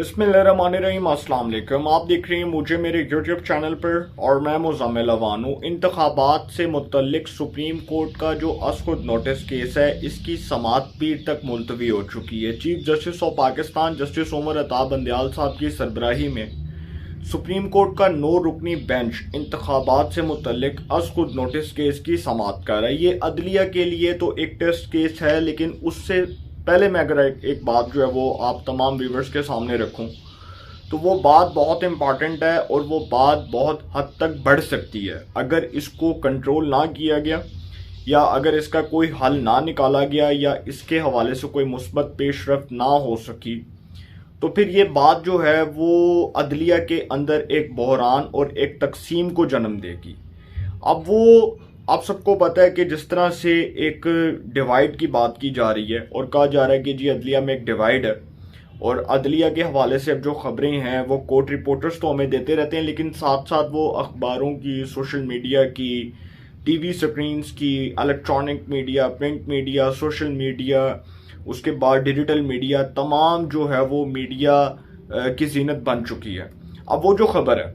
बिस्मिल्लाहिर्रहमानिर्रहीम। अस्सलाम वालेकुम। आप देख रहे हैं मुझे मेरे यूट्यूब चैनल पर और मैं मुज़म्मिल अवान हूँ। इंतखाबात से मुतल्लिक सुप्रीम कोर्ट का जो असखुद नोटिस केस है, इसकी समाअत पीर तक मुलतवी हो चुकी है। Chief justice of Pakistan justice Umar Ata Bandial साहब की सरबराही में सुप्रीम कोर्ट का 9 रुकनी बेंच इंतखाबात से मुतल्लिक असखुद नोटिस केस की समाअत कर रहा है। ये अदलिया के लिए तो एक टेस्ट केस है, लेकिन उससे पहले मैं अगर एक बात जो है वो आप तमाम व्यूवर्स के सामने रखूं तो वो बात बहुत इंपॉर्टेंट है और वो बात बहुत हद तक बढ़ सकती है। अगर इसको कंट्रोल ना किया गया या अगर इसका कोई हल ना निकाला गया या इसके हवाले से कोई मुस्बत पेशरफ्त ना हो सकी तो फिर ये बात जो है वो अदलिया के अंदर एक बहरान और एक तकसीम को जन्म देगी। अब वो आप सबको पता है कि जिस तरह से एक डिवाइड की बात की जा रही है और कहा जा रहा है कि जी अदलिया में एक डिवाइड है, और अदलिया के हवाले से अब जो खबरें हैं वो कोर्ट रिपोर्टर्स तो हमें देते रहते हैं, लेकिन साथ साथ वो अखबारों की, सोशल मीडिया की, टीवी स्क्रीन्स की, electronic media, print media, social media, उसके बाद डिजिटल मीडिया, तमाम जो है वो मीडिया की जीनत बन चुकी है। अब वो जो खबर है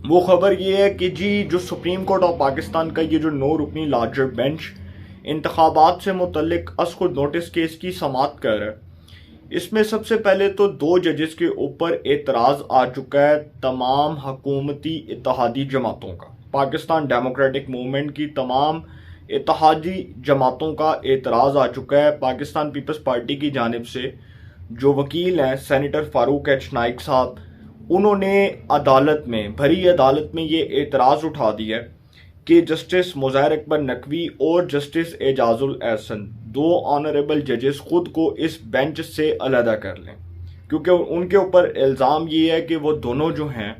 वो खबर ये है कि जी जो सुप्रीम कोर्ट ऑफ पाकिस्तान का ये जो 9 रुकनी लार्जर बेंच इंतखाबात से मुतल्लिक असखुद नोटिस केस की समाअत कर रहा है, इसमें सबसे पहले तो 2 जजेस के ऊपर एतराज़ आ चुका है तमाम हकूमती इत्तेहादी जमातों का। पाकिस्तान डेमोक्रेटिक मूवमेंट की तमाम इत्तेहादी जमातों का एतराज़ आ चुका है। पाकिस्तान पीपल्स पार्टी की जानिब से जो वकील हैं सेनेटर फारूक एच नाइक साहब, उन्होंने अदालत में, भरी अदालत में ये एतराज़ उठा दिया कि जस्टिस मुज़ाहिर अकबर नकवी और जस्टिस एजाजुल एहसन 2 ऑनरेबल जजेस खुद को इस बेंच से अलहदा कर लें, क्योंकि उनके ऊपर इल्ज़ाम ये है कि वो दोनों जो हैं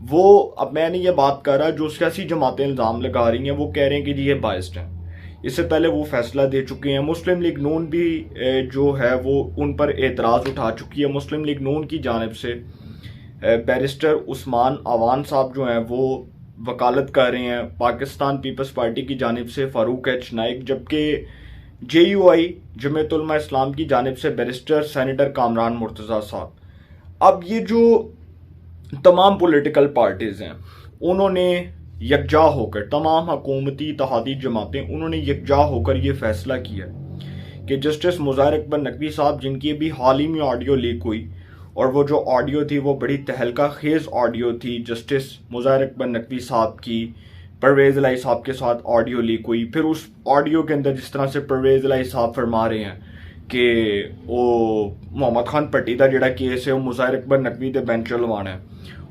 वो, अब मैंने ये बात कर रहा, जो सियासी जमातें इल्ज़ाम लगा रही हैं वो कह रहे हैं कि जी ये बाइस्ड हैं। इससे पहले वो फैसला दे चुके हैं। मुस्लिम लीग नून भी जो है वो उन पर एतराज़ उठा चुकी है। मुस्लिम लीग नून की जानिब से बैरिस्टर उस्मान अवान साहब जो हैं वो वकालत कर रहे हैं, पाकिस्तान पीपल्स पार्टी की जानिब से फारूक एच नाइक, जबकि JUI जमीयत उलमा इस्लाम की जानिब से बैरिस्टर सेनेटर कामरान मुर्तज़ा साहब। अब ये जो तमाम पॉलिटिकल पार्टीज़ हैं उन्होंने यकजा होकर, तमाम हकूमती इत्तेहादी जमातें, उन्होंने यकजा होकर ये फैसला किया कि जस्टिस मुज़ाहिर अकबर नकवी साहब, जिनकी अभी हाल ही में ऑडियो लीक हुई और वो जो ऑडियो थी वो बड़ी तहलका खेज़ ऑडियो थी, जस्टिस मुज़ाहिर अकबर नकवी साहब की परवेज़ इलाही साहब के साथ ऑडियो लीक हुई। फिर उस ऑडियो के अंदर जिस तरह से परवेज़ इलाही साहब फरमा रहे हैं कि वो मोहम्मद खान पट्टीदा जिहड़ा केस है वो मुज़ाहिर अकबर नकवी दे बेंच लवाना है,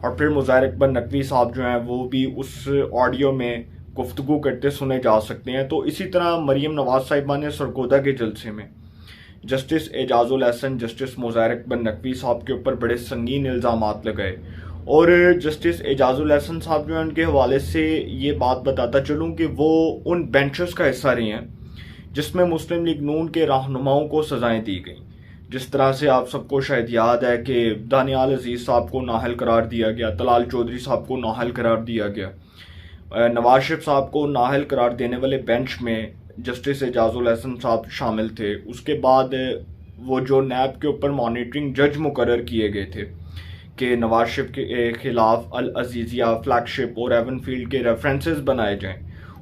और फिर मुज़ाहिर अकबर नकवी साहब जो हैं वो भी उस ऑडियो में गुफ्तगू करते सुने जा सकते हैं। तो इसी तरह मरीम नवाज साहिबा ने सरगोदा के जलसे में जस्टिस एजाजुल एहसन, जस्टिस मुज़ाहिर अकबर नकवी साहब के ऊपर बड़े संगीन इल्ज़ामात लगाए, और जस्टिस एजाजुल एहसन साहब जो हैं उनके हवाले से ये बात बताता चलूँ कि वो उन बेंचेस का हिस्सा रहे हैं जिसमें मुस्लिम लीग नून के रहनुमाओं को सजाएं दी गई। जिस तरह से आप सबको शायद याद है कि दानियाल अजीज़ साहब को नाअहल करार दिया गया, तलाल चौधरी साहब को नाअहल करार दिया गया, नवाज शरीफ साहब को नाअहल करार देने वाले बेंच में जस्टिस एजाजुल एहसन साहब शामिल थे। उसके बाद वो जो नैब के ऊपर मॉनिटरिंग जज मुकर्रर किए गए थे कि नवाज शरीफ के खिलाफ अल अजीज़िया, फ्लैगशिप और एवनफील्ड के रेफरेंसेस बनाए जाएं,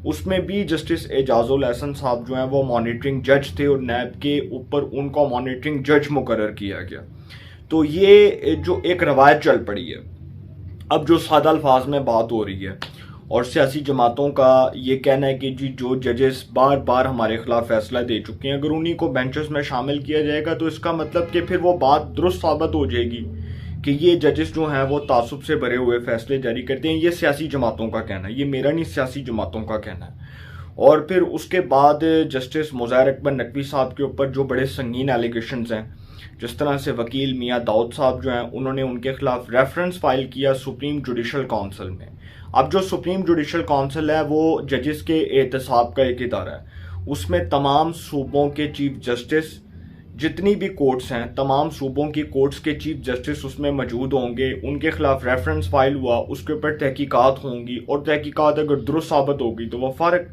उसमें भी जस्टिस एजाजुल एहसन साहब जो हैं वो मॉनिटरिंग जज थे और नैब के ऊपर उनको मॉनिटरिंग जज मुकर्रर किया गया। तो ये जो एक रवायत चल पड़ी है, अब जो सादा अल्फाज में बात हो रही है और सियासी जमातों का ये कहना है कि जी जो जजेस बार बार हमारे खिलाफ फैसला दे चुके हैं, अगर उन्हीं को बेंचेस में शामिल किया जाएगा तो इसका मतलब कि फिर वो बात दुरुस्त साबित हो जाएगी कि ये जजेस जो हैं वो तासुब से भरे हुए फैसले जारी करते हैं। ये सियासी जमातों का कहना है, ये मेरा नहीं, सियासी जमातों का कहना है। और फिर उसके बाद जस्टिस मुज़ाहिर अकबर नकवी साहब के ऊपर जो बड़े संगीन एलिगेशंस हैं, जिस तरह से वकील मियाँ दाऊद साहब जो हैं उन्होंने उनके खिलाफ रेफरेंस फाइल किया सुप्रीम जुडिशल काउंसिल में। अब जो सुप्रीम जुडिशल काउंसिल है वो जजेस के एहतसाब का एक इदारा है, उसमें तमाम सूबों के चीफ जस्टिस, जितनी भी कोर्ट्स हैं, तमाम सूबों की कोर्ट्स के चीफ जस्टिस उसमें मौजूद होंगे। उनके खिलाफ रेफरेंस फाइल हुआ, उसके ऊपर तहकीकात होंगी और तहकीकात अगर दुरुस्त साबित होगी तो वह फ़र्क।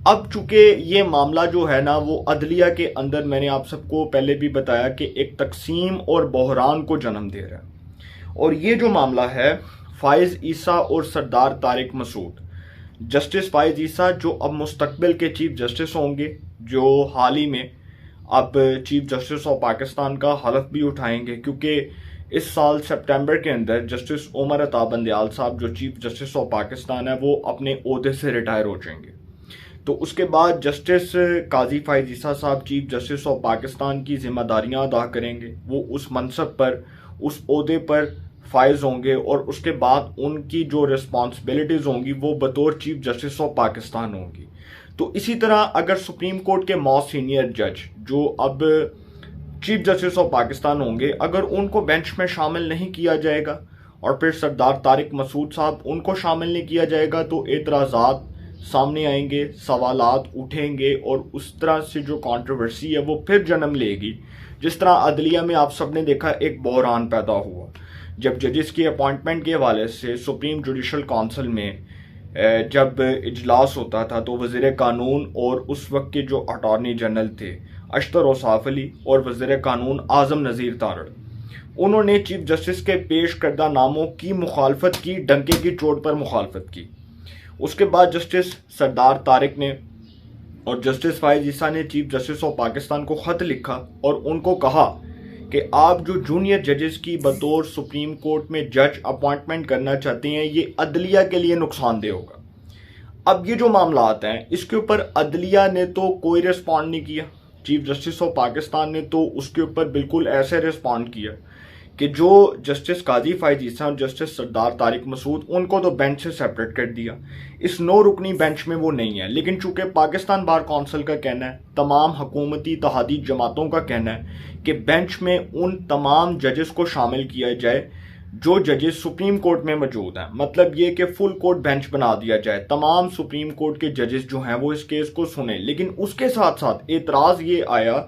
अब चूंकि ये मामला जो है ना वो अदलिया के अंदर, मैंने आप सबको पहले भी बताया कि एक तकसीम और बहरान को जन्म दे रहा है। और ये जो मामला है फाइज ईसा और सरदार तारिक मसूद, जस्टिस फाइज ईसा जो अब मुस्तकबिल के चीफ जस्टिस होंगे, जो हाल ही में अब चीफ जस्टिस ऑफ पाकिस्तान का हलफ भी उठाएंगे, क्योंकि इस साल सितंबर के अंदर जस्टिस उमर अता बंदयाल साहब जो चीफ जस्टिस ऑफ पाकिस्तान है वो अपने ओहदे से रिटायर हो जाएंगे। तो उसके बाद जस्टिस काजी फाइज ईसा साहब चीफ जस्टिस ऑफ पाकिस्तान की जिम्मेदारियां अदा करेंगे। वो उस मनसब पर, उस ओहदे पर फाइज होंगे और उसके बाद उनकी जो रिस्पॉन्सिबिलिटीज़ होंगी वो बतौर चीफ जस्टिस ऑफ पाकिस्तान होंगी। तो इसी तरह अगर सुप्रीम कोर्ट के मोस्ट सीनियर जज जो अब चीफ जस्टिस ऑफ पाकिस्तान होंगे, अगर उनको बेंच में शामिल नहीं किया जाएगा और फिर सरदार तारिक मसूद साहब उनको शामिल नहीं किया जाएगा, तो एतराज़ात सामने आएंगे, सवालात उठेंगे और उस तरह से जो कंट्रोवर्सी है वो फिर जन्म लेगी। जिस तरह अदलिया में आप सबने देखा एक बहरान पैदा हुआ जब जजेस की अपॉइंटमेंट के हवाले से सुप्रीम जुडिशल काउंसिल में जब इजलास होता था तो वज़ीर कानून और उस वक्त के जो अटॉर्नी जनरल थे अशतर औसाफ अली और वज़ीर कानून आज़म नज़ीर तारड़, उन्होंने चीफ जस्टिस के पेश करदा नामों की मुखालफत की, डंके की चोट पर मुखालफत की। उसके बाद जस्टिस सरदार तारिक ने और जस्टिस फाइज ईसा ने चीफ जस्टिस ऑफ पाकिस्तान को ख़त लिखा और उनको कहा कि आप जो जूनियर जजेस की बतौर सुप्रीम कोर्ट में जज अपॉइंटमेंट करना चाहते हैं ये अदलिया के लिए नुकसानदेह होगा। अब ये जो मामला आता है इसके ऊपर अदलिया ने तो कोई रिस्पॉन्ड नहीं किया, चीफ जस्टिस ऑफ पाकिस्तान ने तो उसके ऊपर बिल्कुल ऐसे रिस्पॉन्ड किया कि जो जस्टिस काजी फाइज ईसा और जस्टिस सरदार तारिक मसूद उनको तो बेंच से सेपरेट कर दिया, इस 9 रुकनी बेंच में वो नहीं है। लेकिन चूंकि पाकिस्तान बार काउंसिल का कहना है, तमाम हुकूमती इत्तेहादी जमातों का कहना है कि बेंच में उन तमाम जजेस को शामिल किया जाए जो जजेस सुप्रीम कोर्ट में मौजूद हैं, मतलब ये कि फुल कोर्ट बेंच बना दिया जाए, तमाम सुप्रीम कोर्ट के जजेस जो हैं वो इस केस को सुने। लेकिन उसके साथ साथ एतराज़ ये आया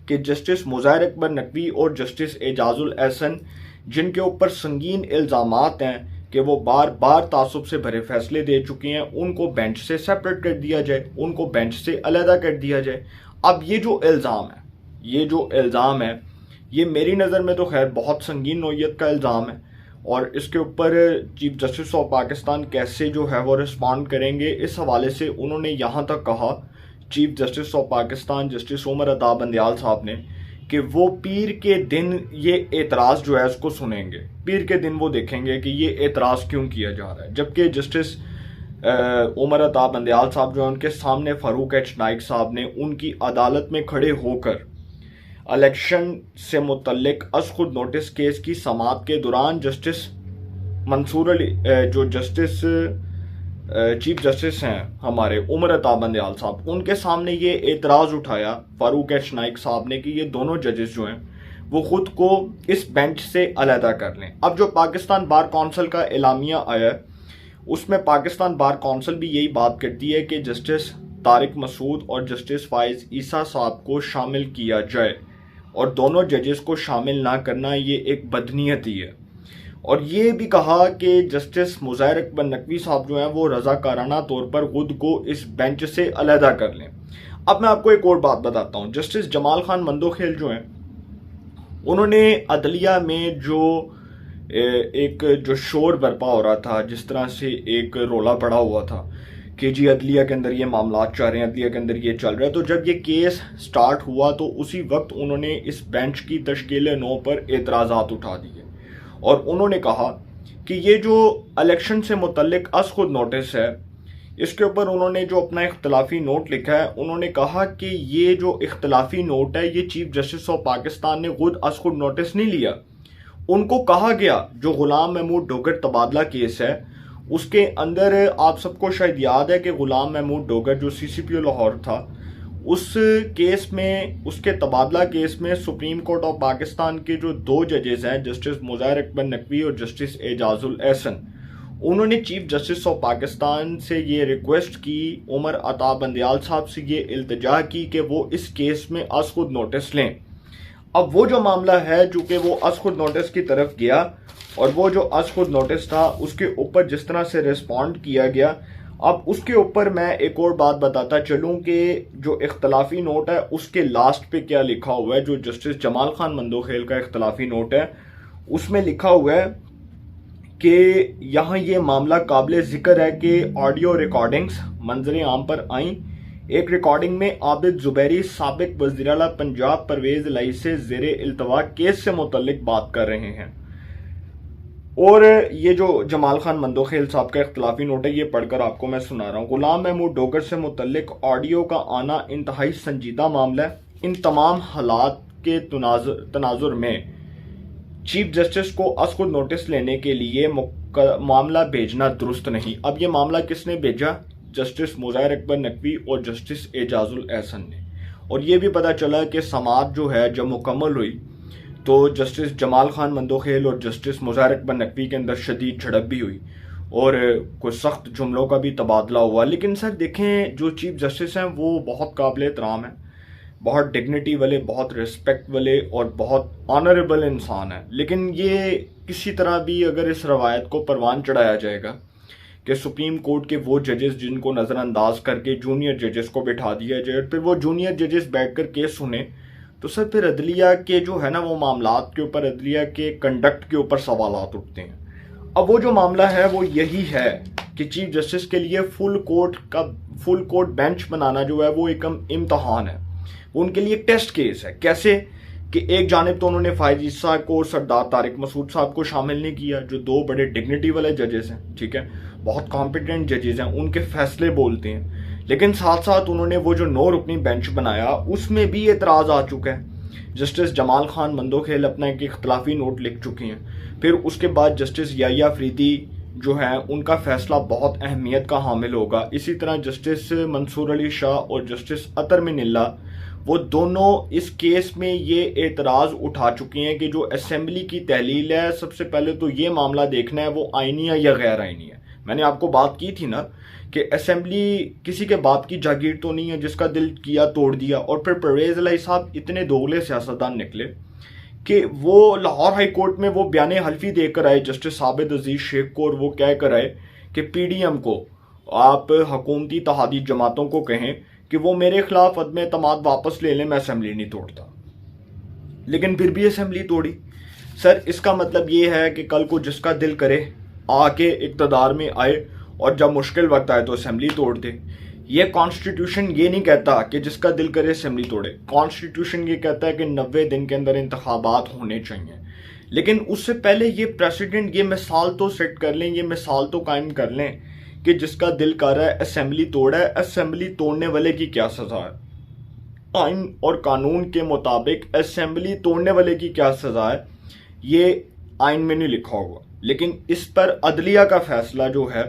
कि जस्टिस मुज़ाहिर अकबर नकवी और जस्टिस एजाजुल एहसन जिनके ऊपर संगीन इल्ज़ामात हैं कि वो बार बार तासुब से भरे फैसले दे चुके हैं, उनको बेंच से सेपरेट कर दिया जाए, उनको बेंच से अलहदा कर दिया जाए। अब ये जो इल्ज़ाम है ये मेरी नज़र में तो खैर बहुत संगीन नौइयत का इल्ज़ाम है और इसके ऊपर चीफ जस्टिस ऑफ पाकिस्तान कैसे जो है वो रिस्पॉन्ड करेंगे, इस हवाले से उन्होंने यहाँ तक कहा chief justice of Pakistan justice Umar Ata Bandial साहब ने कि वो पीर के दिन ये एतराज़ जो है उसको सुनेंगे, पीर के दिन वो देखेंगे कि ये एतराज़ क्यों किया जा रहा है। जबकि जस्टिस उमर अता बंदयाल साहब जो है उनके सामने फ़ारूक एच नाइक साहब ने उनकी अदालत में खड़े होकर इलेक्शन से मुतल्लिक अस खुद नोटिस केस की समाअत के दौरान जस्टिस मंसूर अली जो जस्टिस चीफ जस्टिस हैं हमारे उमर अता बंदयाल साहब, उनके सामने ये एतराज़ उठाया फ़ारूक एच नाइक साहब ने कि ये दोनों जजेस जो हैं वो ख़ुद को इस बेंच से अलहदा कर लें। अब जो पाकिस्तान बार काउंसिल का एलामिया आया उसमें पाकिस्तान बार काउंसिल भी यही बात करती है कि जस्टिस तारिक मसूद और जस्टिस फाइज ईसा साहब को शामिल किया जाए और दोनों जजेस को शामिल ना करना ये एक बदनीयती है। और ये भी कहा कि जस्टिस मुज़ाहिर अकबर नकवी साहब जो हैं वो रज़ाकाराना तौर पर खुद को इस बेंच से अलहदा कर लें। अब मैं आपको एक और बात बताता हूँ, जस्टिस जमाल खान मंदोखेल जो हैं उन्होंने अदलिया में जो शोर बरपा हो रहा था, जिस तरह से एक रोला पड़ा हुआ था कि जी अदलिया के अंदर ये मामला चल रहे हैं, अदलिया के अंदर ये चल रहा है, तो जब ये केस स्टार्ट हुआ तो उसी वक्त उन्होंने इस बेंच की तश्कील नौ पर एतराज़ात उठा दिए और उन्होंने कहा कि ये जो इलेक्शन से मुतल्लिक अस खुद नोटिस है इसके ऊपर उन्होंने जो अपना इख्तलाफी नोट लिखा है, उन्होंने कहा कि ये जो इख्तलाफी नोट है ये चीफ जस्टिस ऑफ पाकिस्तान ने खुद अस खुद नोटिस नहीं लिया। उनको कहा गया जो गुलाम महमूद डोगर तबादला केस है उसके अंदर आप सबको शायद याद है कि गुलाम महमूद डोगर जो CCPO लाहौर था उस केस में, उसके तबादला केस में सुप्रीम कोर्ट ऑफ पाकिस्तान के जो 2 जजेस हैं जस्टिस मुज़ाहिर अकबर नकवी और जस्टिस एजाजुल एहसन, उन्होंने चीफ जस्टिस ऑफ पाकिस्तान से ये रिक्वेस्ट की, उमर अता बंदयाल साहब से ये इल्तिजा की कि वो इस केस में अस खुद नोटिस लें। अब वो जो मामला है चूँकि वो अस खुद नोटिस की तरफ गया और वो जो अस खुद नोटिस था उसके ऊपर जिस तरह से रिस्पॉन्ड किया गया, अब उसके ऊपर मैं एक और बात बताता चलूं कि जो इख्तलाफी नोट है उसके लास्ट पे क्या लिखा हुआ है। जो जस्टिस जमाल खान मंदोखेल का इख्तलाफी नोट है उसमें लिखा हुआ है कि यहाँ ये मामला काबिल जिक्र है कि ऑडियो रिकॉर्डिंग्स मंजर आम पर आई। एक रिकॉर्डिंग में आबिद जुबैरी साबिक वज़ीर आला पंजाब परवेज लाई से ज़ेरे इल्तवा केस से मुतल्लिक बात कर रहे हैं। और ये जो जमाल खान मंदोखेल साहब का इख्तलाफी नोट है ये पढ़कर आपको मैं सुना रहा हूँ। गुलाम महमूद डोगर से मुतल्लिक ऑडियो का आना इंतहाई संजीदा मामला है। इन तमाम हालात के तनाजुर में चीफ जस्टिस को खुद नोटिस लेने के लिए मामला भेजना दुरुस्त नहीं। अब ये मामला किसने भेजा? जस्टिस मुज़ाहिर अकबर नकवी और जस्टिस एजाजुल एहसन ने। और ये भी पता चला कि समाअत जो है जब मुकम्मल हुई तो जस्टिस जमाल खान मंदोखेल और जस्टिस मुज़ाहिर अकबर नकवी के अंदर शदीद झड़प भी हुई और कुछ सख्त जुमलों का भी तबादला हुआ। लेकिन सर देखें, जो चीफ जस्टिस हैं वो बहुत काबिल एहतराम हैं, बहुत डिग्निटी वाले, बहुत रिस्पेक्ट वाले और बहुत ऑनरेबल इंसान है। लेकिन ये किसी तरह भी अगर इस रवायत को परवान चढ़ाया जाएगा कि सुप्रीम कोर्ट के वो जजेस जिनको नज़रअंदाज करके जूनियर जजेस को बिठा दिया जाए, फिर वो जूनियर जजेस बैठकर केस सुने, तो सर फिर अदलिया के जो है ना वो मामलात के ऊपर, अदलिया के कंडक्ट के ऊपर सवालात उठते हैं। अब वो जो मामला है वो यही है कि चीफ जस्टिस के लिए फुल कोर्ट बेंच बनाना जो है वो एक इम्तहान है, वो उनके लिए टेस्ट केस है। कैसे कि एक जानिब तो उन्होंने फायद ईसा को और सरदार तारिक मसूद साहब को शामिल नहीं किया, जो दो बड़े डिग्निटी वाले जजेस हैं, ठीक है, बहुत कॉम्पिटेंट जजेस हैं, उनके फैसले बोलते हैं। लेकिन साथ साथ उन्होंने वो जो 9 रुकनी बेंच बनाया उसमें भी एतराज़ आ चुका है। जस्टिस जमाल खान मंदोखेल अपना एक इख्तलाफी नोट लिख चुकी हैं। फिर उसके बाद जस्टिस याया अफरीदी जो है उनका फैसला बहुत अहमियत का हामिल होगा। इसी तरह जस्टिस मंसूर अली शाह और जस्टिस अतर मिनिल्ला, वो दोनों इस केस में ये एतराज़ उठा चुके हैं कि जो असेंबली की तहलील है, सबसे पहले तो ये मामला देखना है वो आइनी है या गैर आइनी है। मैंने आपको बात की थी ना कि असेंबली किसी के बाप की जागीर तो नहीं है जिसका दिल किया तोड़ दिया। और फिर परवेज लाई साहब इतने दोगले सियासतदान निकले कि वो लाहौर हाई कोर्ट में वो बयान हल्फी देकर आए जस्टिस आबिद अजीज शेख को, और वो कह कर आए कि पीडीएम को आप हुकूमती तहादी जमातों को कहें कि वो मेरे खिलाफ अदम एतमाद वापस ले लें, मैं असेंबली नहीं तोड़ता। लेकिन फिर भी असेंबली तोड़ी। सर इसका मतलब ये है कि कल को जिसका दिल करे आके इक़्तिदार में आए और जब मुश्किल वक्त आए तो असेंबली तोड़ दे। ये कॉन्स्टिट्यूशन ये नहीं कहता कि जिसका दिल करे असेंबली तोड़े। कॉन्स्टिट्यूशन ये कहता है कि 90 दिन के अंदर इंतखाबात होने चाहिए। लेकिन उससे पहले ये प्रेसिडेंट ये मिसाल तो सेट कर लें, ये मिसाल तो कायम कर लें कि जिसका दिल कर रहा है असेंबली तोड़ा है, असेंबली तोड़ने वाले की क्या सज़ा है। आइन और कानून के मुताबिक असेंबली तोड़ने वाले की क्या सज़ा है ये आइन में नहीं लिखा हुआ। लेकिन इस पर अदलिया का फैसला जो है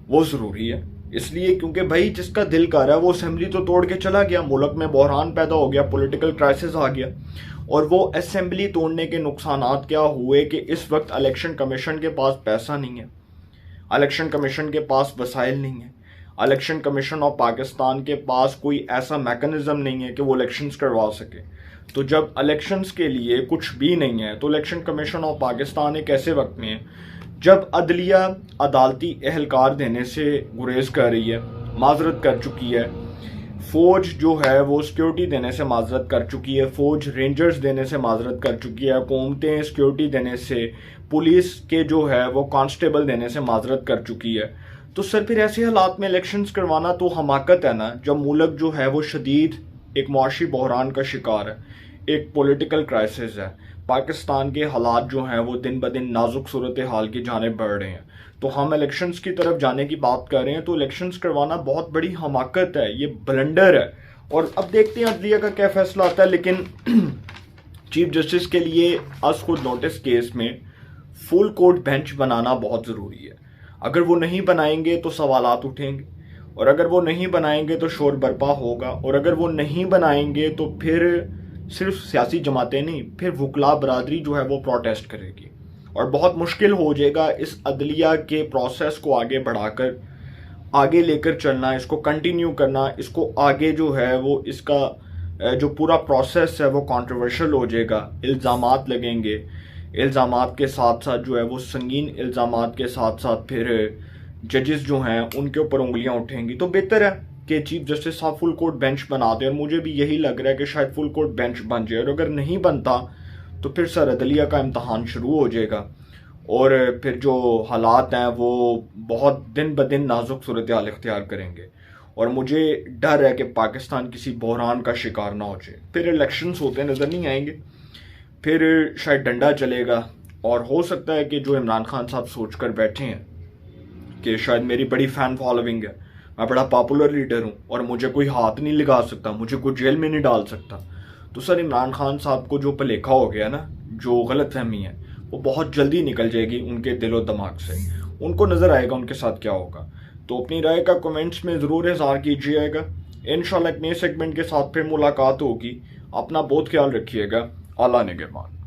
वो ज़रूरी है, इसलिए क्योंकि भाई जिसका दिल कर रहा है वो असेंबली तो तोड़ के चला गया, मुल्क में बहरान पैदा हो गया, पॉलिटिकल क्राइसिस आ गया। और वो असेंबली तोड़ने के नुकसानात क्या हुए कि इस वक्त इलेक्शन कमीशन के पास पैसा नहीं है, इलेक्शन कमीशन के पास वसाइल नहीं है, इलेक्शन कमीशन ऑफ पाकिस्तान के पास कोई ऐसा मैकेनिज्म नहीं है कि वो इलेक्शंस करवा सके। तो जब इलेक्शंस के लिए कुछ भी नहीं है तो इलेक्शन कमीशन ऑफ पाकिस्तान एक ऐसे वक्त में है जब अदलिया अदालती एहलकार देने से गुरेज कर रही है, माजरत कर चुकी है, फौज जो है वो सिक्योरिटी देने से माजरत कर चुकी है, फौज रेंजर्स देने से माजरत कर चुकी है, हुकूमतें सिक्योरिटी देने से, पुलिस के जो है वो कांस्टेबल देने से माजरत कर चुकी है। तो सर फिर ऐसे हालात में इलेक्शंस करवाना तो हमाकत है ना, जब मुल्क जो है वो शदीद एक मुआशी बहरान का शिकार है, एक पॉलिटिकल क्राइसिस है, पाकिस्तान के हालात जो हैं वो दिन ब दिन नाजुक सूरत हाल की जानिब बढ़ रहे हैं, तो हम इलेक्शंस की तरफ जाने की बात कर रहे हैं, तो इलेक्शंस करवाना बहुत बड़ी हमाकत है, ये ब्लंडर है। और अब देखते हैं अदलिया का क्या फैसला आता है। लेकिन चीफ जस्टिस के लिए खुद नोटिस केस में फुल कोर्ट बेंच बनाना बहुत ज़रूरी है। अगर वो नहीं बनाएंगे तो सवालात उठेंगे, और अगर वो नहीं बनाएंगे तो शोर बर्पा होगा, और अगर वो नहीं बनाएंगे तो फिर सिर्फ सियासी जमातें नहीं, फिर वकला बरादरी जो है वो प्रोटेस्ट करेगी, और बहुत मुश्किल हो जाएगा इस अदलिया के प्रोसेस को आगे बढ़ाकर आगे लेकर चलना, इसको कंटिन्यू करना, इसको आगे जो है वो इसका जो पूरा प्रोसेस है वो कंट्रोवर्शियल हो जाएगा, इल्ज़ामात लगेंगे, इल्ज़ामात के साथ साथ जो है वो संगीन इल्ज़ामात के साथ साथ फिर जजेस जो हैं उनके ऊपर उंगलियां उठेंगी, तो बेहतर है कि चीफ जस्टिस साहब फुल कोर्ट बेंच बना दें। और मुझे भी यही लग रहा है कि शायद फुल कोर्ट बेंच बन जाए, और अगर नहीं बनता तो फिर सरअदलिया का इम्तहान शुरू हो जाएगा और फिर जो हालात हैं वो बहुत दिन ब दिन नाजुक सूरत हाल इख्तियार करेंगे। और मुझे डर है कि पाकिस्तान किसी बहरान का शिकार ना हो जाए। फिर इलेक्शंस होते नज़र नहीं आएंगे, फिर शायद डंडा चलेगा। और हो सकता है कि जो इमरान खान साहब सोच कर बैठे हैं कि शायद मेरी बड़ी फ़ैन फॉलोइंग है, मैं बड़ा पॉपुलर लीडर हूँ और मुझे कोई हाथ नहीं लगा सकता, मुझे कोई जेल में नहीं डाल सकता। तो सर इमरान खान साहब को जो भलेखा हो गया ना, जो गलतफहमी है, वो बहुत जल्दी निकल जाएगी उनके दिलो दिमाग से। उनको नज़र आएगा उनके साथ क्या होगा। तो अपनी राय का कमेंट्स में ज़रूर इज़हार कीजिएगा। इंशाल्लाह एक नए सेगमेंट के साथ फिर मुलाकात होगी। अपना बहुत ख्याल रखिएगा। आला निगहबान।